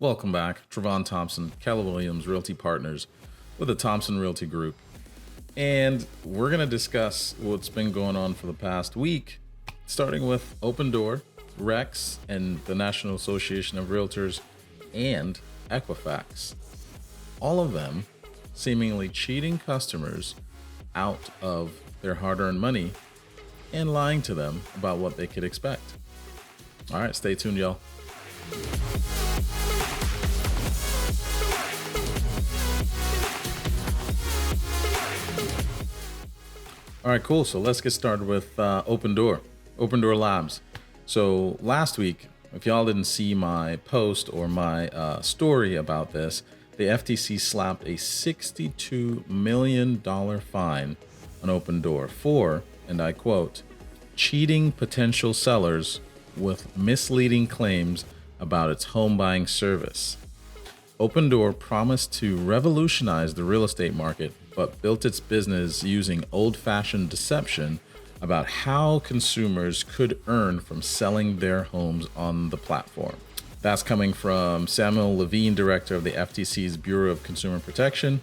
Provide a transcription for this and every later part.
Welcome back. Trivon Thompson, KWRP Realty Partners with the Thompson Realty Group. And we're going to discuss what's been going on for the past week, starting with OpenDoor, R.Ex, and the National Association of Realtors, and Equifax. All of them seemingly cheating customers out of their hard-earned money and lying to them about what they could expect. All right, stay tuned, y'all. All right, cool. So let's get started with OpenDoor Labs. So last week, if y'all didn't see my post or my story about this, the FTC slapped a $62 million fine on OpenDoor for, and I quote, cheating potential sellers with misleading claims about its home buying service. OpenDoor promised to revolutionize the real estate market, but built its business using old-fashioned deception about how consumers could earn from selling their homes on the platform. That's coming from Samuel Levine, director of the FTC's Bureau of Consumer Protection.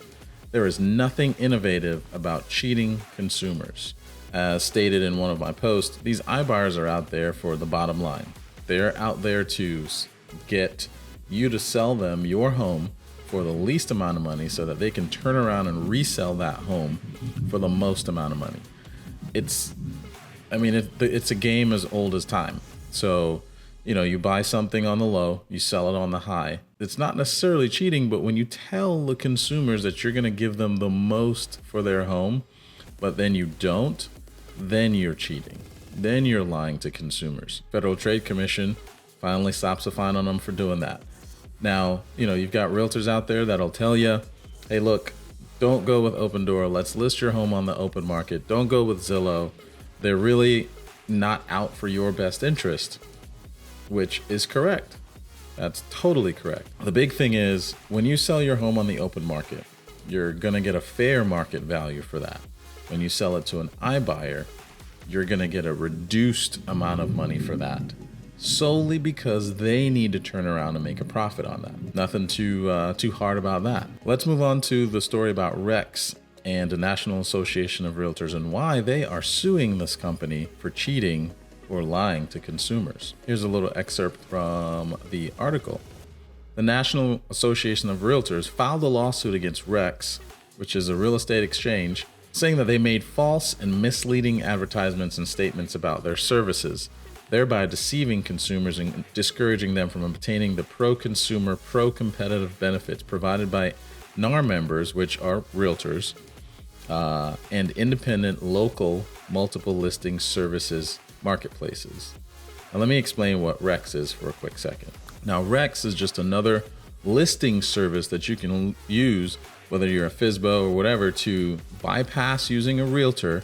There is nothing innovative about cheating consumers. As stated in one of my posts, these iBuyers are out there for the bottom line. They're out there to get you to sell them your home for the least amount of money so that they can turn around and resell that home for the most amount of money. It's a game as old as time. So, you buy something on the low, you sell it on the high. It's not necessarily cheating, but when you tell the consumers that you're going to give them the most for their home, but then you don't, then you're cheating. Then you're lying to consumers. Federal Trade Commission finally slaps a fine on them for doing that. Now, you've got realtors out there that'll tell you, hey, look, don't go with OpenDoor. Let's list your home on the open market. Don't go with Zillow. They're really not out for your best interest, which is correct. That's totally correct. The big thing is when you sell your home on the open market, you're going to get a fair market value for that. When you sell it to an iBuyer, you're going to get a reduced amount of money for that, solely because they need to turn around and make a profit on that. Nothing too hard about that. Let's move on to the story about R.Ex and the National Association of Realtors and why they are suing this company for cheating or lying to consumers. Here's a little excerpt from the article. The National Association of Realtors filed a lawsuit against R.Ex, which is a real estate exchange, saying that they made false and misleading advertisements and statements about their services, thereby deceiving consumers and discouraging them from obtaining the pro-consumer, pro-competitive benefits provided by NAR members, which are realtors, and independent local multiple listing services marketplaces. Now let me explain what R.Ex is for a quick second. Now R.Ex is just another listing service that you can use, whether you're a FSBO or whatever, to bypass using a realtor.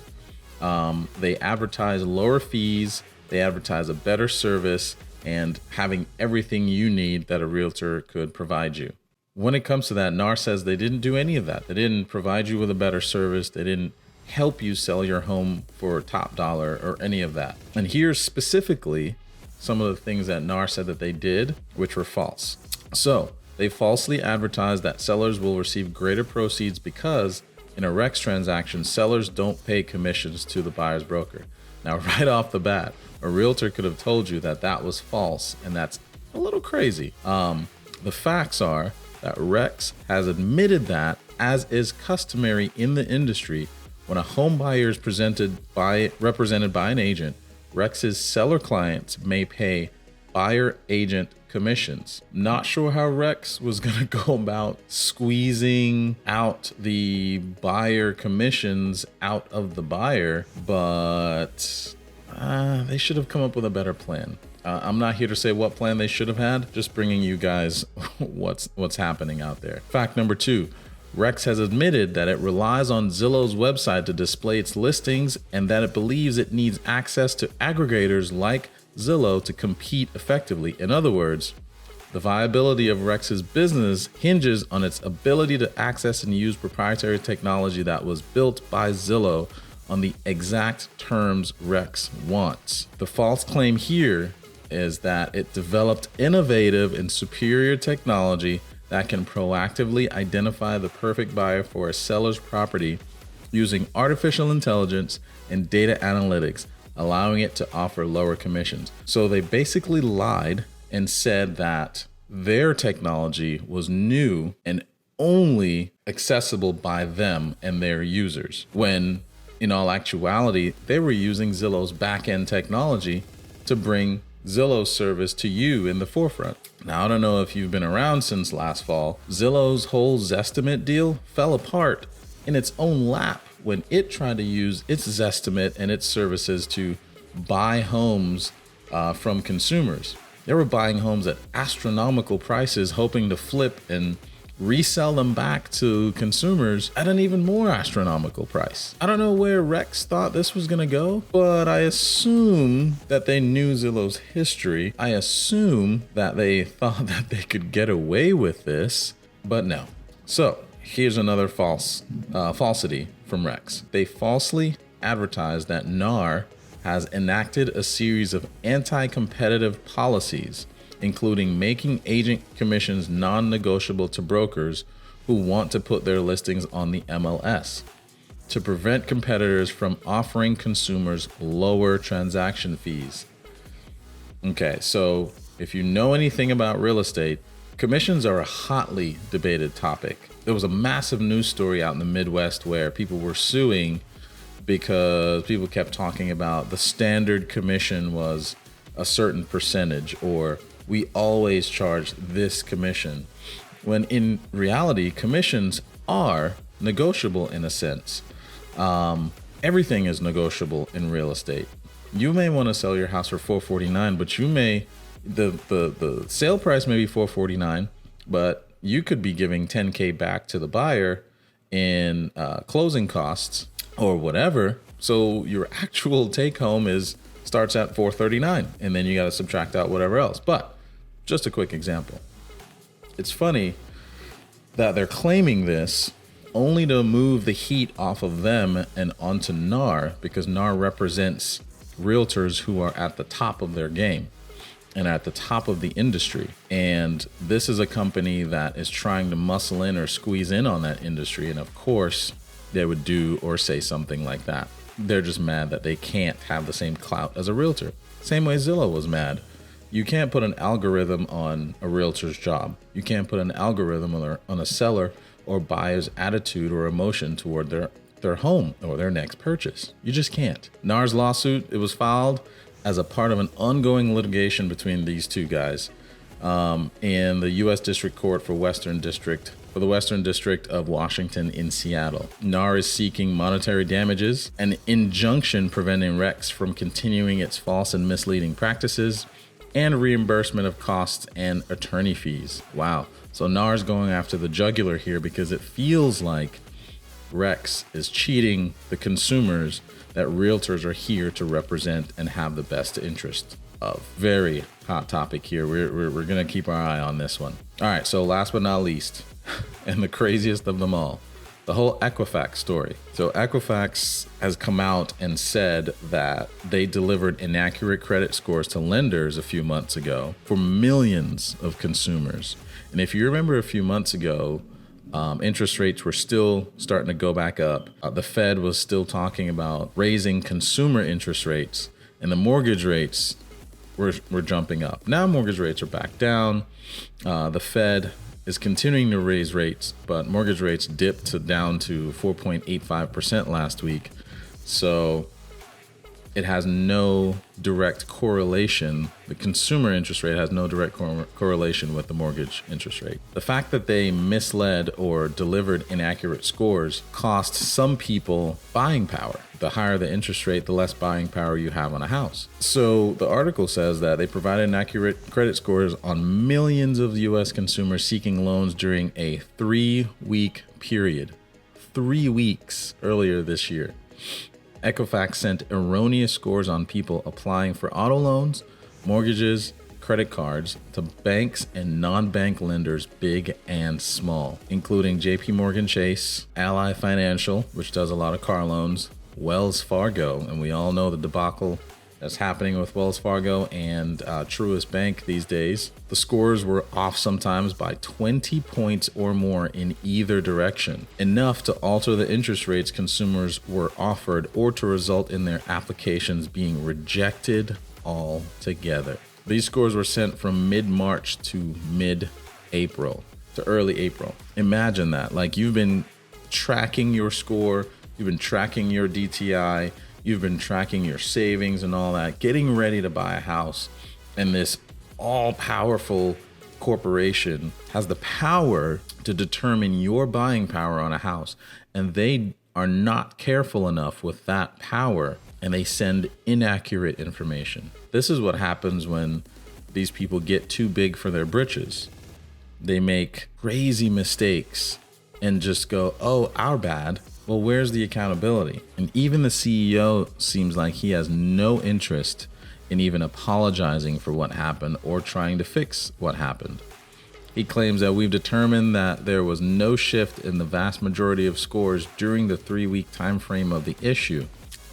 They advertise lower fees, they advertise a better service, and having everything you need that a realtor could provide you. When it comes to that, NAR says they didn't do any of that. They didn't provide you with a better service. They didn't help you sell your home for top dollar or any of that. And here's specifically some of the things that NAR said that they did, which were false. So they falsely advertised that sellers will receive greater proceeds because in a R.Ex transaction, sellers don't pay commissions to the buyer's broker. Now, right off the bat, a realtor could have told you that that was false, and that's a little crazy. The facts are that R.Ex has admitted that, as is customary in the industry, when a home buyer is represented by an agent, R.Ex's seller clients may pay buyer agent commissions. Not sure how R.Ex was going to go about squeezing out the buyer commissions out of the buyer, but they should have come up with a better plan. I'm not here to say what plan they should have had, just bringing you guys what's happening out there. Fact number 2, R.Ex has admitted that it relies on Zillow's website to display its listings and that it believes it needs access to aggregators like Zillow to compete effectively. In other words, the viability of R.Ex's business hinges on its ability to access and use proprietary technology that was built by Zillow on the exact terms R.Ex wants. The false claim here is that it developed innovative and superior technology that can proactively identify the perfect buyer for a seller's property using artificial intelligence and data analytics, allowing it to offer lower commissions. So they basically lied and said that their technology was new and only accessible by them and their users, when in all actuality, they were using Zillow's back-end technology to bring Zillow's service to you in the forefront. Now, I don't know if you've been around since last fall. Zillow's whole Zestimate deal fell apart in its own lap when it tried to use its Zestimate and its services to buy homes from consumers. They were buying homes at astronomical prices, hoping to flip and resell them back to consumers at an even more astronomical price. I don't know where R.Ex thought this was gonna go, but I assume that they knew Zillow's history. I assume that they thought that they could get away with this, but no. So here's another falsity from R.Ex. They falsely advertised that NAR has enacted a series of anti-competitive policies, including making agent commissions non-negotiable to brokers who want to put their listings on the MLS, to prevent competitors from offering consumers lower transaction fees. Okay, so if you know anything about real estate, commissions are a hotly debated topic. There was a massive news story out in the Midwest where people were suing because people kept talking about the standard commission was a certain percentage, or we always charge this commission, when in reality, commissions are negotiable in a sense. Everything is negotiable in real estate. You may want to sell your house for $449, but you may, the sale price may be $449, but you could be giving $10K back to the buyer in closing costs or whatever. So your actual take home starts at $439, and then you got to subtract out whatever else. But just a quick example. It's funny that they're claiming this only to move the heat off of them and onto NAR, because NAR represents realtors who are at the top of their game and at the top of the industry. And this is a company that is trying to muscle in or squeeze in on that industry. And of course, they would do or say something like that. They're just mad that they can't have the same clout as a realtor. Same way Zillow was mad. You can't put an algorithm on a realtor's job. You can't put an algorithm on a seller or buyer's attitude or emotion toward their home or their next purchase. You just can't. NAR's lawsuit, it was filed as a part of an ongoing litigation between these two guys in the U.S. District Court for the Western District of Washington in Seattle. NAR is seeking monetary damages, an injunction preventing R.Ex from continuing its false and misleading practices, and reimbursement of costs and attorney fees. Wow. So NAR's going after the jugular here because it feels like R.Ex is cheating the consumers that realtors are here to represent and have the best interest of. Very hot topic here. We're going to keep our eye on this one. All right. So last but not least, and the craziest of them all, the whole Equifax story. So Equifax has come out and said that they delivered inaccurate credit scores to lenders a few months ago for millions of consumers. And if you remember a few months ago, interest rates were still starting to go back up. The Fed was still talking about raising consumer interest rates, and the mortgage rates were jumping up. Now mortgage rates are back down. The Fed is continuing to raise rates, but mortgage rates dipped down to 4.85% last week. So it has no direct correlation. The consumer interest rate has no direct correlation with the mortgage interest rate. The fact that they misled or delivered inaccurate scores cost some people buying power. The higher the interest rate, the less buying power you have on a house. So the article says that they provided inaccurate credit scores on millions of U.S. consumers seeking loans during a 3-week period. 3 weeks earlier this year. Equifax sent erroneous scores on people applying for auto loans, mortgages, credit cards to banks and non-bank lenders, big and small, including JP Morgan Chase, Ally Financial, which does a lot of car loans, Wells Fargo, and we all know the debacle that's happening with Wells Fargo and Truist Bank these days. The scores were off sometimes by 20 points or more in either direction, enough to alter the interest rates consumers were offered or to result in their applications being rejected altogether. These scores were sent from mid-March to mid-April, to early April. Imagine that. Like, you've been tracking your score, you've been tracking your DTI, you've been tracking your savings and all that, getting ready to buy a house, and this all-powerful corporation has the power to determine your buying power on a house, and they are not careful enough with that power, and they send inaccurate information. This is what happens when these people get too big for their britches. They make crazy mistakes and just go, oh, our bad. Well, where's the accountability? And even the CEO seems like he has no interest in even apologizing for what happened or trying to fix what happened. He claims that we've determined that there was no shift in the vast majority of scores during the 3-week time frame of the issue.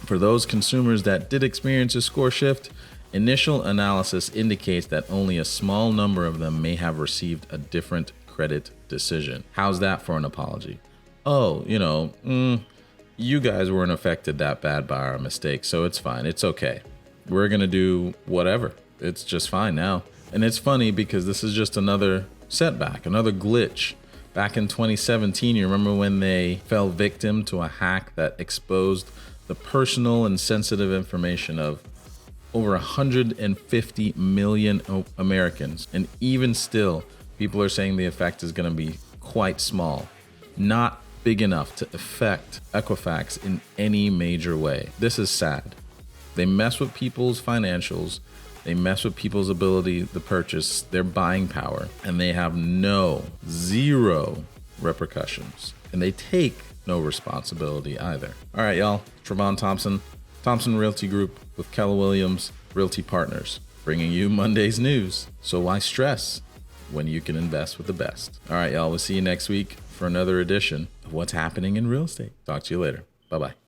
For those consumers that did experience a score shift, initial analysis indicates that only a small number of them may have received a different credit decision. How's that for an apology? Oh, you guys weren't affected that bad by our mistake, so it's fine. It's okay. We're going to do whatever. It's just fine now. And it's funny because this is just another setback, another glitch. Back in 2017, you remember when they fell victim to a hack that exposed the personal and sensitive information of over 150 million Americans. And even still, people are saying the effect is going to be quite small, not big enough to affect Equifax in any major way. This is sad. They mess with people's financials. They mess with people's ability to purchase, their buying power, and they have zero repercussions. And they take no responsibility either. All right, y'all. Trivon Thompson, Thompson Realty Group with Keller Williams Realty Partners, bringing you Monday's news. So why stress when you can invest with the best? All right, y'all. We'll see you next week for another edition of What's Happening in Real Estate. Talk to you later. Bye-bye.